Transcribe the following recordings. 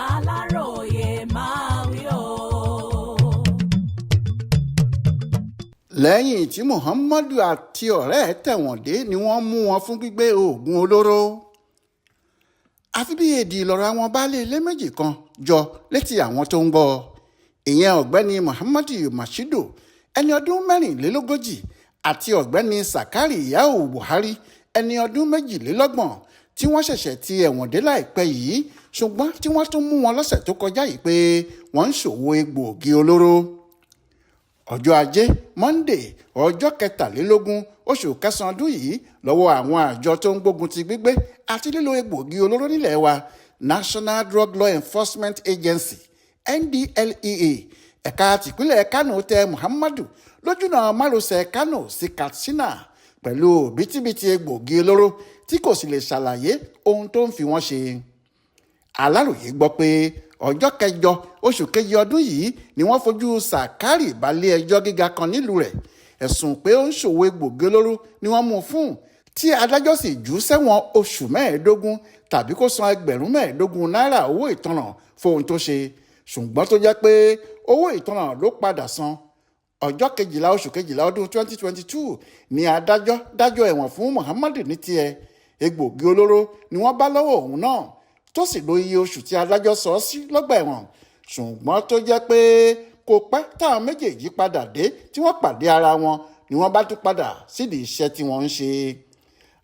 Aláròyé máa wí o. lẹ́yìn tí Muhammadu àti ọ̀rẹ́ ẹ̀ tẹ̀wọ̀n dé ni wọ́n mú wọn fún gbígbé oògùn olóró. àfi bí èdè ìlọ́ra àwọn baálé ilé méjì kan jọ létí àwọn tó ń gbọ́. ìyẹn ọ̀gbẹ́ni Muhammadu ẹni ọdún 24 àti ọ̀gbẹ́ni Sakari Yau Buhari ẹni ọdún 22 tí wọ́n ṣẹ̀ṣẹ̀ ti ẹ̀wọ̀n dé láìpẹ́ yìí ṣùgbọ́n tí wọ́n tún mú wọn lọ́sẹ̀ tó kọjá yìí pé wọ́n ń ṣòwò egbòogi olóró. ọjọ́ ajé Monday ọjọ́ 23 oṣù kẹsàn-án ọdún yìí lọ́wọ́ àwọn àjọ tó ń gbógun ti gbígbé àti lílo egbòogi olóró nílẹ̀ wa National Drug Law Enforcement Agency NDLEA ẹ̀ka tìpínlẹ̀ Kano tẹ Muhammadu lójúnà márosẹ̀ Kano sí Katsina pẹ̀lú bítíbitì egbòogi olóró tí kò sì lè ṣàlàyé ohun tó ń fi wọ́n ṣe. Aláròyé gbọ́ pé ọjọ́ 8 oṣù kejì ọdún yìí ni wọ́n fojú Sakari balẹ̀ ẹjọ́ gíga kan nílùú rẹ̀ ẹ̀sùn pé ó ń ṣòwò egbòogi olóró ni wọ́n mú un fún tí adájọ́ sì jù ú sẹ́wọ̀n oṣù 15 tàbí kó san ẹgbẹ̀rún 15 náírà owó ìtanràn fóhun tó ṣe ṣùgbọ́n tó jẹ́ pé owó ìtanràn ló padà san. ọjọ́ 12 oṣù kejìlá ọdún 2022 ni adájọ́ dájọ́ ẹ̀wọ̀n fún Muhammadu ní tiẹ̀ egbòogi olóró ni wọ́n bá lọ́wọ́ òun náà tó sì lo iye oṣù tí adájọ́ sọ sí lọ́gbà ẹ̀wọ̀n ṣùgbọ́n tó jẹ́ pé kò pẹ́ táwọn méjèèjì padà dé tí wọ́n pàdé ara wọn ni wọ́n bá tún padà sídìí iṣẹ́ tí wọ́n ń ṣe.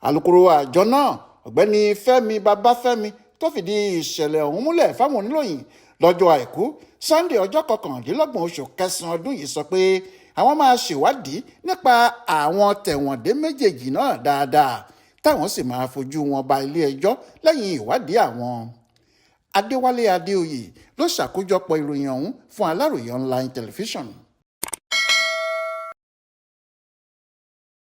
alukoro àjọ náà ọ̀gbẹ́ni Fẹ́mi Babáfẹ́mi tó fìdí ìṣẹ̀lẹ̀ ọ̀hún múlẹ̀ fáwọn oníròyìn lọ́jọ́ àìkú Sunday ọjọ́ 29 oṣù kẹsàn-án ọdún yìí sọ pé àwọn máa ṣèwádìí nípa àwọn tẹ̀wọ̀ndé méjèèjì náà dáadáa táwọn sì máa fojú wọn ba ilé ẹjọ́ lẹ́yìn ìwádìí àwọn. Adéwálé Adéoyè ló ṣàkójọpọ̀ ìròyìn ọ̀hún fún Aláròyé online television.